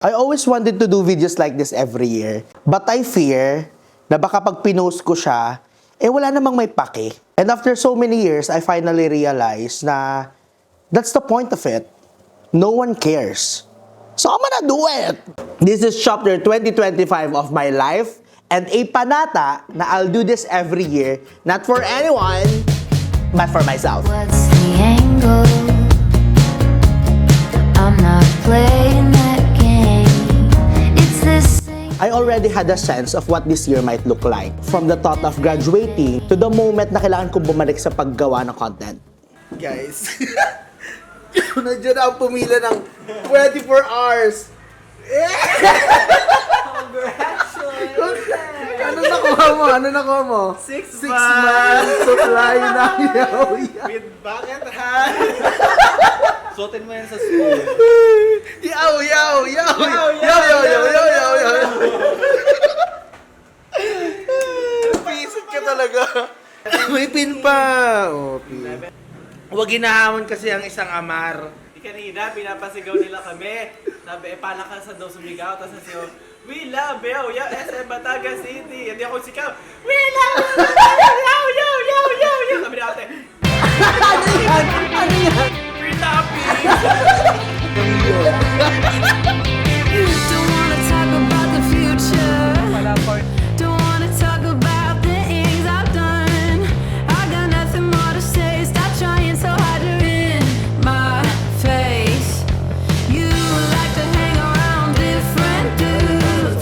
I always wanted to do videos like this every year, but I fear na baka pag pinost ko siya, wala namang may pake. And after so many years, I finally realized na that's the point of it. No one cares. So I'm gonna do it! This is chapter 2025 of my life, and a panata na I'll do this every year, not for anyone, but for myself. What's the angle? I'm not playing that game. It's the same. I already had a sense of what this year might look like. From the thought of graduating to the moment na kailangan kong bumalik sa paggawa ng content. Guys, nandiyan na ang pumila ng 24 hours. Ano nakuha mo? 6 months supply na yaw. With bucket hat. Suotin mo yan sa school. Yaw. Pisit ka talaga. May pin pa. Oh, pin. Huwag hinahamon kasi ang isang amar. Kanina, pinapasigaw nila kami. Sabi, palakasan daw sumigaw. Tapos nasigaw, we love you, SM Batangas City. Hindi ako sigaw, we love you. Sabi ni ate, Ano yan? free topic. Don't wanna talk about the future. Don't wanna talk about the things I've done. I got nothing more to say. Stop trying so hard to win my face. You like to hang around different dudes.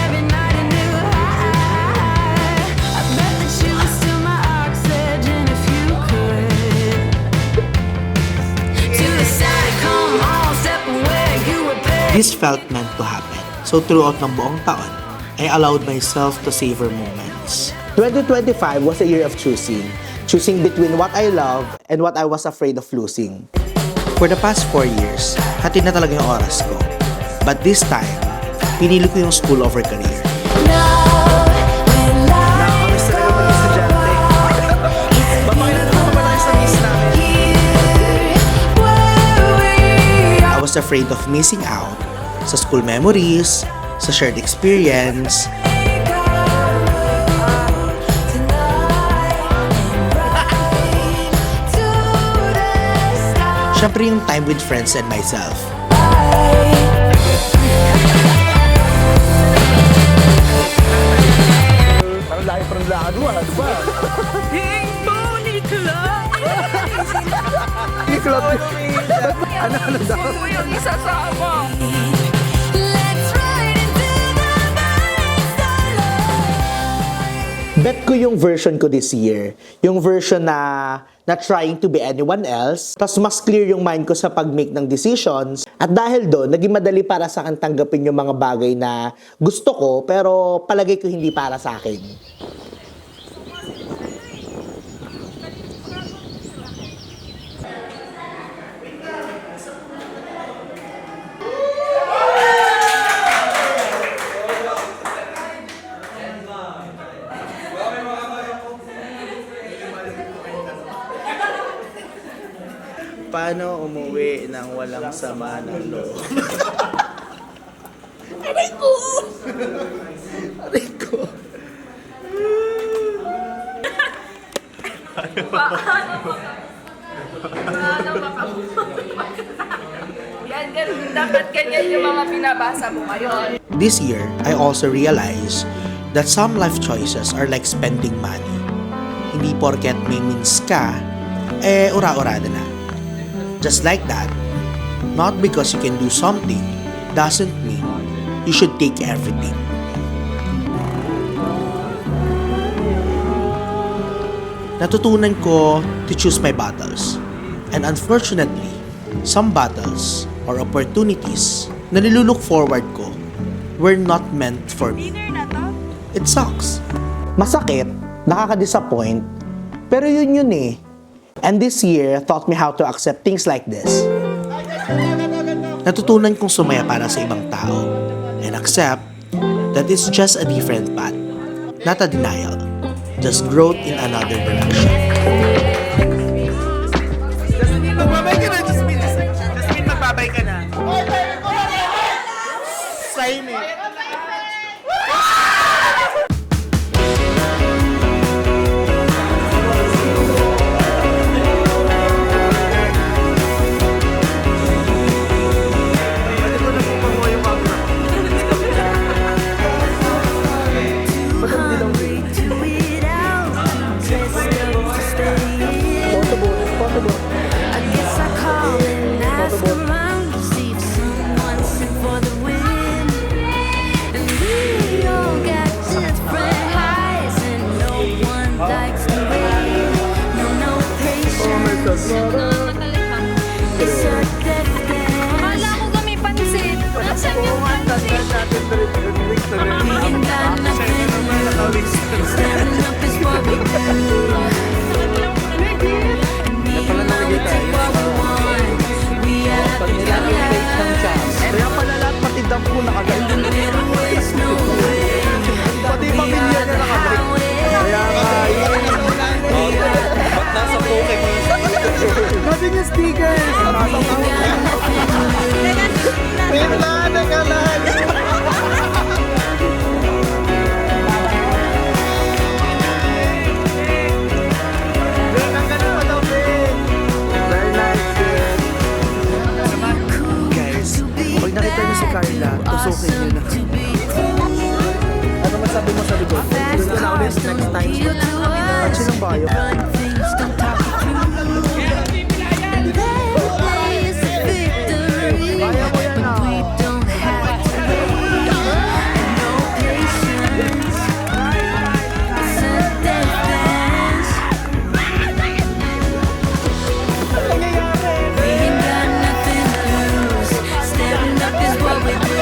Every night a new high. I bet that you would steal my oxygen if you could. To the side, come on, step away. You were big. This felt meant to happen. So throughout ng buong taon, I allowed myself to savor moments. 2025 was a year of choosing between what I love and what I was afraid of losing. For the past 4 years, hati na talaga yung oras ko. But this time, pinili ko yung school over career. I was afraid of missing out sa school memories, sa shared experience, syempre yung time with friends and myself. Parang laki parang lakad mo, ano ba? Club. Ano daw? Yung isasama. Let's ride into the night. Bet ko yung version ko this year. Yung version na trying to be anyone else. Tapos mas clear yung mind ko sa pag-make ng decisions. At dahil doon, naging madali para sa akin tanggapin yung mga bagay na gusto ko, pero palagay ko hindi para sa akin. Paano umuwi nang walang sama ng loob? Aray ko! Yan, ganun. Dapat ganyan yung mga binabasa mo ngayon. This year, I also realized that some life choices are like spending money. Hindi porket may means ka, ura-urada na. Just like that, not because you can do something doesn't mean you should take everything. Natutunan ko to choose my battles. And unfortunately, some battles or opportunities na nilulook forward ko were not meant for me. It sucks. Masakit, nakaka-disappoint, pero yun eh. And this year taught me how to accept things like this. Natutunan kong sumaya para sa ibang tao and accept that it's just a different path, not a denial, just growth in another direction. Magbabay ka na, Jasmine. Jasmine, magbabay ka na. sign eh. Hungry to eat out, too tested to stay in. I guess I call and ask around to see if someone's in for the win. And we all got different highs, and no one likes to win. No patience. It's a death dance. Akala ko kami pansit. Nasaan yung pansit? We ain't got nothing to lose. Standing up is what we do. We take what we want. We are the colors. Kaya pala lahat matindang po nakagalit. The middle way's no way. Pati We pamilya are niya the nakagalit. highway. Kaya nga, Ba't nasa poke mo? Kasi yung stickers. Wait lang, teka lang. Very nice, girl. Guys, pag nakita niyo si Carla, tusukin niyo na. Ano masabi mo sa likod? Doon ka na ulit next time. At sinong bayo? Run things, don't talk it through. And then plays a victory. Kaya mo yan, ah. We don't have to wait. And no patience. It's a death dance. We ain't got nothing to lose. Stepping up is what we do.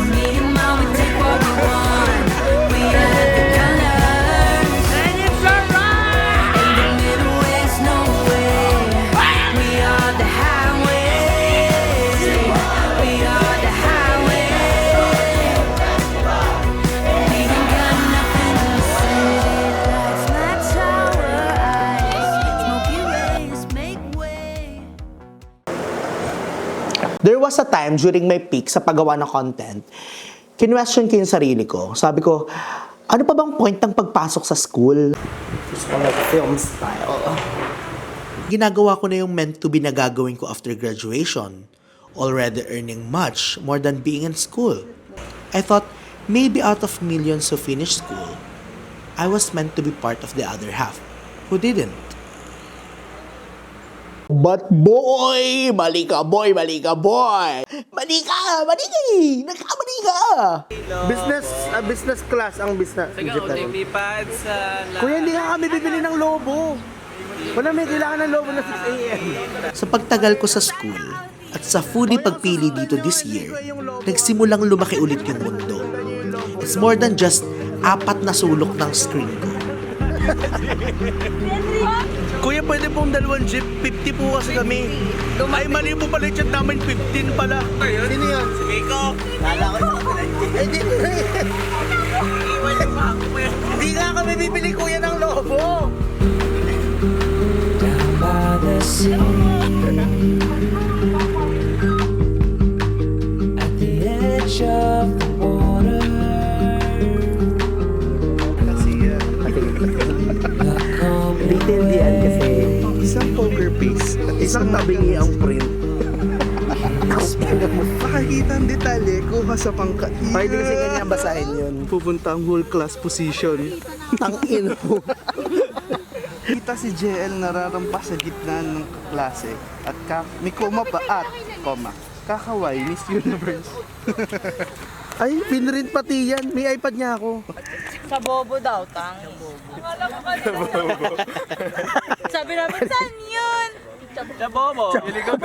Me and Ma, we take what we want. We are the colors. And if you're right, in the middle is no way. We are the highway. We are the highway. We ain't got nothing to say. Lights match our eyes. Smoky rays make way. There was a time during my peak sa paggawa ng content, kinwestiyon ko yung sarili ko. Sabi ko, ano pa bang point ng pagpasok sa school? Gusto ko film style. Ginagawa ko na yung meant to be na gagawin ko after graduation. Already earning much more than being in school. I thought, maybe out of millions who finished school, I was meant to be part of the other half, who didn't. But boy, mali ka boy, mali ka boy. Mali ka, nagkamali ka. Business class ang business. Taga, lipad sa... Kuya, hindi nga kami bibili ng lobo. Wala may kailangan ng lobo na 6 a.m. Sa pagtagal ko sa school at sa foodie pagpili dito this year, nagsimulang lumaki ulit yung mundo. It's more than just 4 na sulok ng screen ko. Kuya, pwede pong 2 jeep. 50 po kasi kami. Ay, mali po pala yung chat namin. 15 pala. Sino yun? Si Miko. Kala ko yung hindi ko na yun. Hindi nga kami bibili, kuya, ng lobo. Down by the sea, at the edge of the water, Intindihan kasi isang poker face at isang tabingi ang print. Makakita ang detalye, kuha sa pangkat. Pwede kasi ganyan basahin yun. Pupunta ang whole class position. Tangin mo. Kita si JL nararampas sa gitna ng klase at may koma pa at koma. Kakaway, Miss Universe. Ay, pinrint pati yan. May iPad niya ako. Sa bobo daw, tang. Akala ko kanina. Sabi namin, saan yun? Chabobo. Pili ko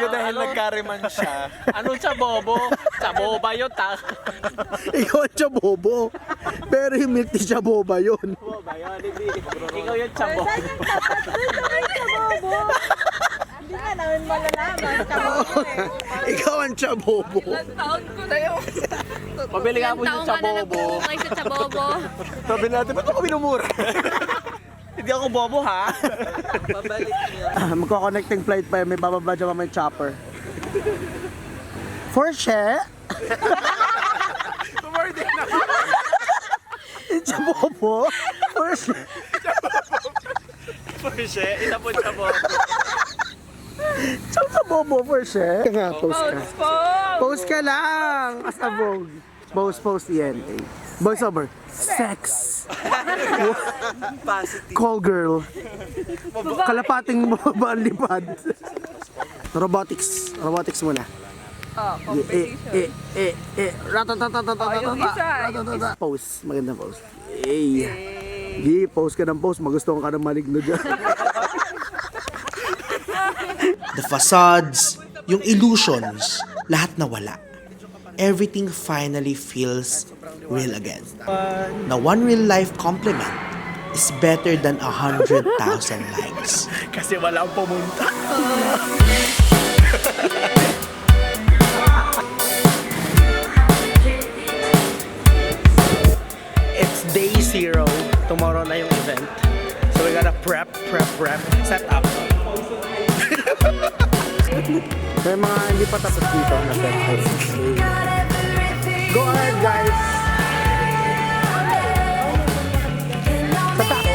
dahil nagkariman siya. Anong chabobo? Chaboba yun, ta. Ikaw ang chabobo. Pero yung milk tea chaboba yun. Chaboba yun, hindi. Ikaw yung chabobo. Saan yung tapat doon? Ay, sa bobo. Hindi nga namin malalaman. Chabobo. Ikaw ang chabobo. Taon ko na yun. Pabili nga po yung chabobo. Kay sa chabobo. Sabi natin, ba't ako minumura? Hindi ako bobo, ha? Pabalik niya. Magko-connecting flight pa yan. May bababa dyan may chopper. For sure. Chabobo. For sure. Porsche, itapon sa mo. Chabobo for sure. Nga, post ka. Post ka lang. As a Vogue. Post yan. Voice over. Sex. Call girl. Kalapating mo ba ang lipad? Robotics. Robotics muna. Ratatatatatatatata. Pose. Magandang pose. Hey. Pose ka ng pose. Magustuhan ka ng maligno dyan. The facades, yung illusions, lahat nawala. Everything finally feels real again. Na one real life compliment is better than 100,000 likes. Kasi wala akong pumunta. It's day 0. Tomorrow na yung event. So we gotta prep, set up. May mga hindi pa tapos dito na set. Go ahead, guys. Sa tapo.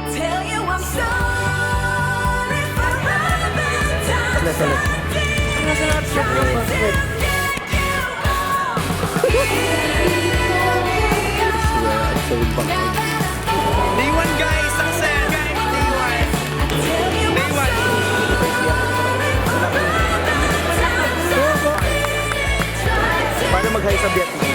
Tell you I'm sorry for Day 1 guys, success guys, day 1. Day 1. Paano mag-hi sa Vietnam?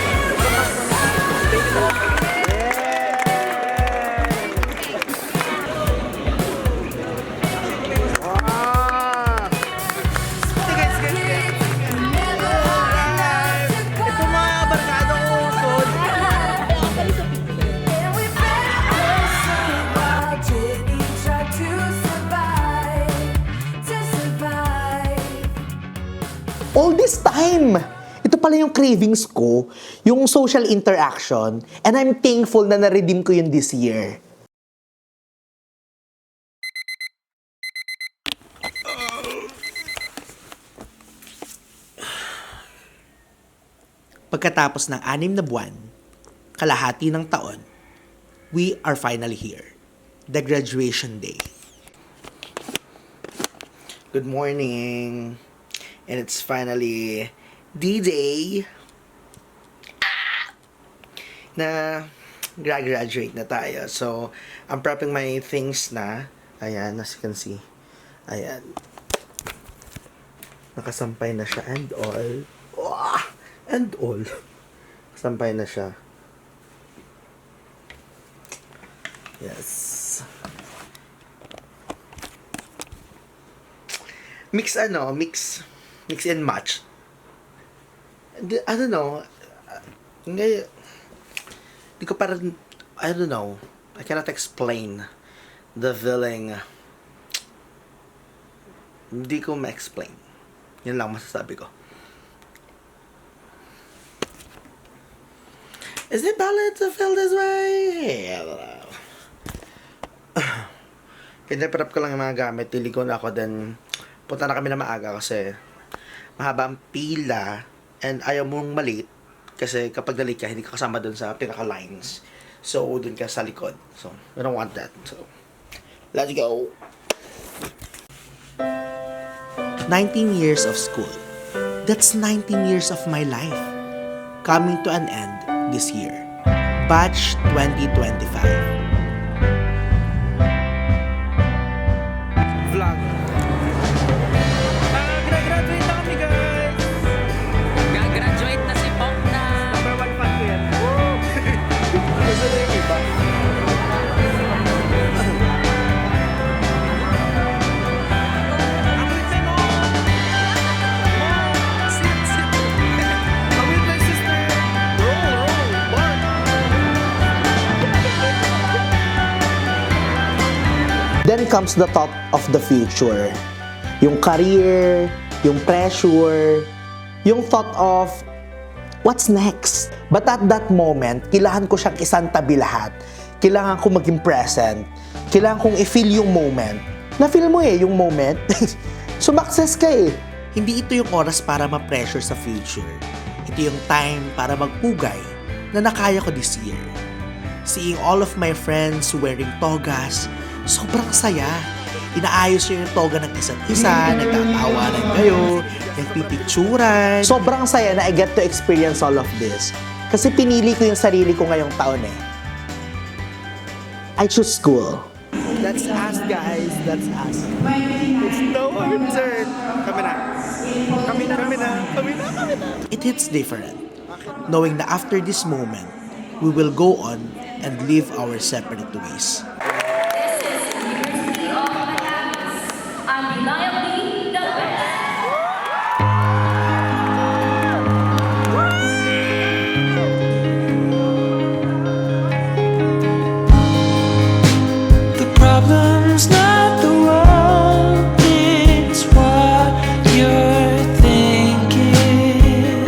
All this time, ito pala yung cravings ko, yung social interaction, and I'm thankful na na-redeem ko yun this year. Pagkatapos ng 6 na buwan, kalahati ng taon, we are finally here. The graduation day. Good morning. And it's finally D-Day. Na graduate na tayo. So, I'm prepping my things na. Ayan, as you can see. Ayan. Nakasampay na siya and all. Wah! And all. Nakasampay na siya. Yes. Mix and match. I don't know. Di ko parang, I don't know. I cannot explain the feeling. Hindi ko ma-explain. Yun lang masasabi ko. Is it valid to feel this way? I don't know. Pinaprep ko lang yung mga gamit. Tiligo na ako. Then, punta na kami na maaga kasi mahaba ang pila and ayaw mong malate kasi kapag na-late ka, hindi ka kasama dun sa pinaka-lines. So, dun ka sa likod. So, we don't want that. So, let's go! 19 years of school. That's 19 years of my life. Coming to an end this year. Batch 2025. Vlog. Graduate na kami guys. Gagraduate na si Pop na. Number 1 fan ko yan. Gusto na yung iba. Ang ritse mo! comes the thought of the future. Yung career, yung pressure, yung thought of what's next? But at that moment, kailangan ko siyang isantabi lahat. Kailangan ko maging present. Kailangan kong i-feel yung moment. Na-feel mo yung moment. Sumakses ka Hindi ito yung oras para ma-pressure sa future. Ito yung time para magpugay na nakaya ko this year. Seeing all of my friends wearing togas, sobrang saya. Inaayos nyo yung toga ng isa't isa, nagtatawanan kayo, nagpipicturan. Sobrang saya na I get to experience all of this. Kasi pinili ko yung sarili ko ngayong taon I choose school. That's us, guys. That's us. It's now our turn. Kami na. It hits different. Knowing that after this moment, we will go on and live our separate ways. Undeniably the best. The problem's not the world, it's what you're thinking.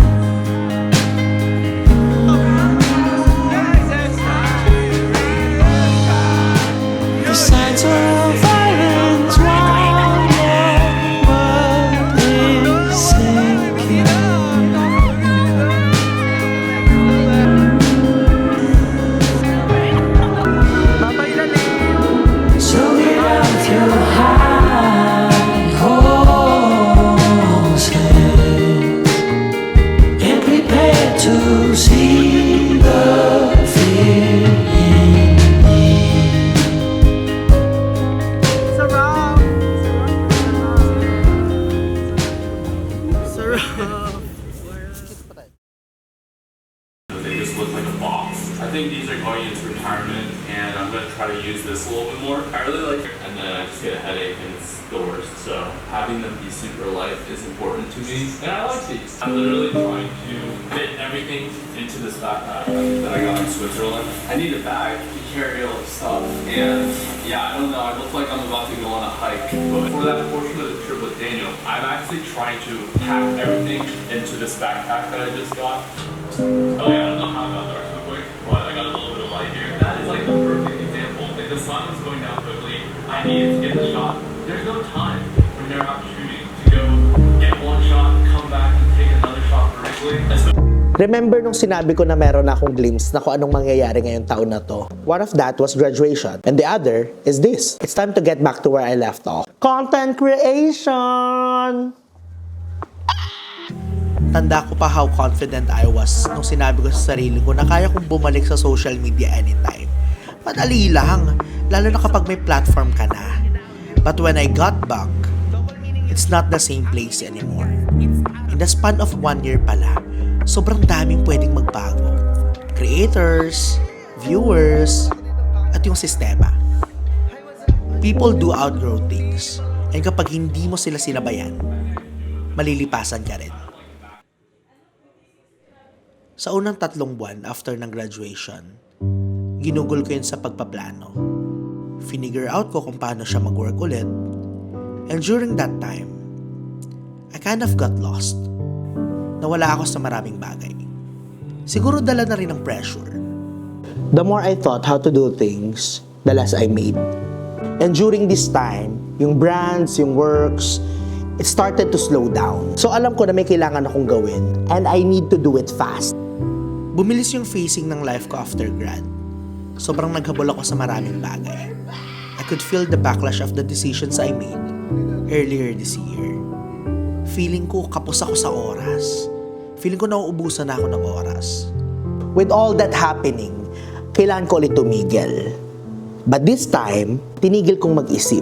The signs of violence while your world is sinking. So get out your high horses and prepare to see the fear in me. They just look like a box. I think these are going into retirement, and I'm gonna try to use this a little bit more. I really like it, and then I just get a headache, and it's the worst. So having them be super light is important to me, and I like these. I'm literally trying to fit everything into this backpack that I got in Switzerland. I need a bag to carry all this stuff, and yeah, I don't know. I look like I'm about to go on a hike, but for that portion of the trip with Daniel, I'm actually trying to pack everything into this backpack that I just got. Oh yeah, I don't know how I got there so quick, but I got a little bit of light here. That is like the perfect example. Like the sun was going down quickly. I needed to get the shot. There's no time when they're out shooting to go get one shot, come back and take another shot correctly. Remember nung sinabi ko na meron akong glimpse na kung anong mangyayari ngayong taon na to? One of that was graduation. And the other is this. It's time to get back to where I left off. Content creation! Tanda ko pa how confident I was nung sinabi ko sa sarili ko na kaya kong bumalik sa social media anytime. Madali lang, lalo na kapag may platform ka na. But when I got back, it's not the same place anymore. In the span of 1 year pala, sobrang daming pwedeng magbago. Creators, viewers, at yung sistema. People do outgrow things. And kapag hindi mo sila sinabayan, malilipasan ka rin. Sa unang 3 buwan after ng graduation, ginugol ko yun sa pagpaplano. Finigure out ko kung paano siya mag-work ulit. And during that time, I kind of got lost. Nawala ako sa maraming bagay. Siguro dala na rin ng pressure. The more I thought how to do things, the less I made. And during this time, yung brands, yung works, it started to slow down. So alam ko na may kailangan akong gawin, and I need to do it fast. Bumilis yung facing ng life ko after grad. Sobrang naghabol ako sa maraming bagay. I could feel the backlash of the decisions I made earlier this year. Feeling ko kapos ako sa oras. Feeling ko nauubusan na ako ng oras. With all that happening, kailangan ko ulit tumigil. But this time, tinigil kong mag-isip.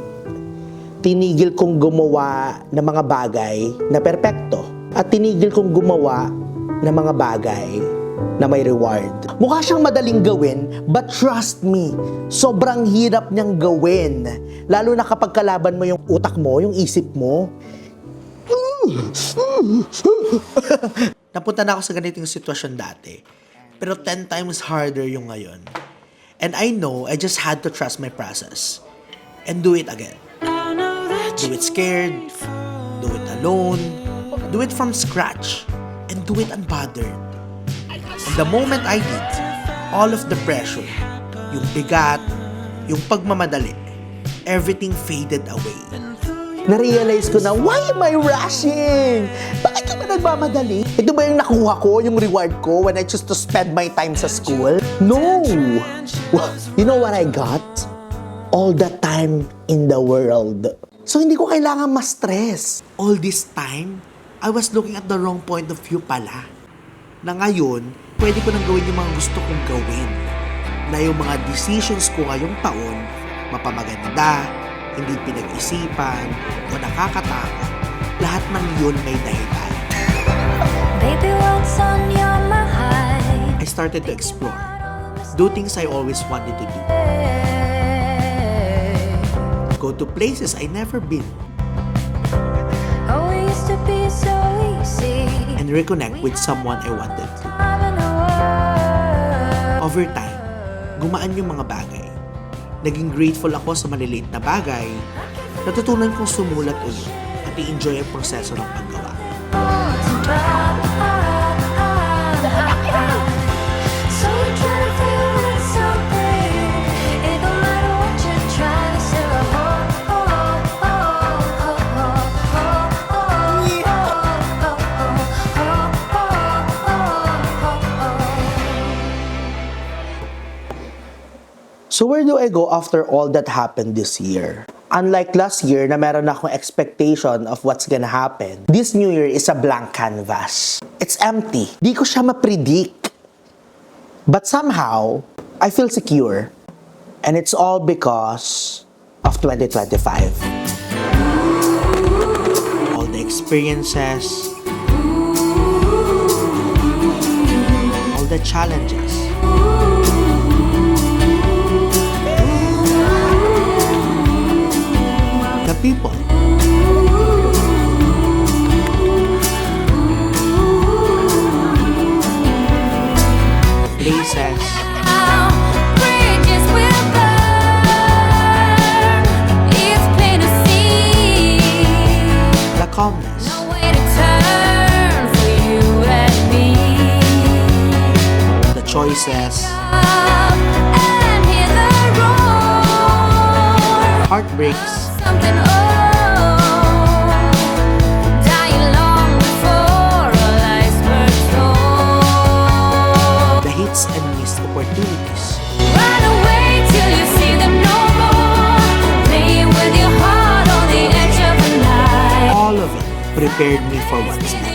Tinigil kong gumawa ng mga bagay na perpekto. At tinigil kong gumawa ng mga bagay na may reward. Mukha siyang madaling gawin, but trust me, sobrang hirap niyang gawin. Lalo na kapag kalaban mo yung utak mo, yung isip mo. Napunta na ako sa ganitong sitwasyon dati. Pero 10 times harder yung ngayon. And I know I just had to trust my process. and do it again. Do it scared, do it alone, do it from scratch, and do it unbothered. And the moment I did, all of the pressure, yung bigat, yung pagmamadali, everything faded away. Na-realize ko na, why am I rushing? Bakit ka ba nagmamadali? Ito ba yung nakuha ko, yung reward ko when I choose to spend my time sa school? No! Well, you know what I got? All the time in the world. So hindi ko kailangan ma-stress. All this time, I was looking at the wrong point of view pala. Na ngayon, pwede ko nang gawin yung mga gusto kong gawin. Na yung mga decisions ko ngayong taon, mapamaganda, hindi pinag-isipan, o nakakatakot. Lahat ng yun may dahilan. Baby, what's on your mind? I started to explore. Do things I always wanted to do. Go to places I never been. Oh, it used to be so easy. And reconnect with someone I wanted to. Having a word. Over time, gumaan yung mga bagay. Naging grateful ako sa maliliit na bagay. Natutunan kong sumulat ulit at i-enjoy ang proseso ng paggawa. So we try to feel what's something. It don't matter what you're trying to say. So where do I go after all that happened this year? Unlike last year na meron akong expectation of what's gonna happen, this new year is a blank canvas. It's empty. Di ko siya ma-predict. But somehow, I feel secure. And it's all because of 2025. All the experiences, all the challenges, the people, places, Bridges will burn. It's plain to see. the calmness, No way to turn for you and me. the choices, Up and hear the roar. heartbreaks, Something old, dying long before all icebergs roll. the hits and missed opportunities. Run away till you see them no more. Playing with your heart on the edge of the night. All of it prepared me for what's next.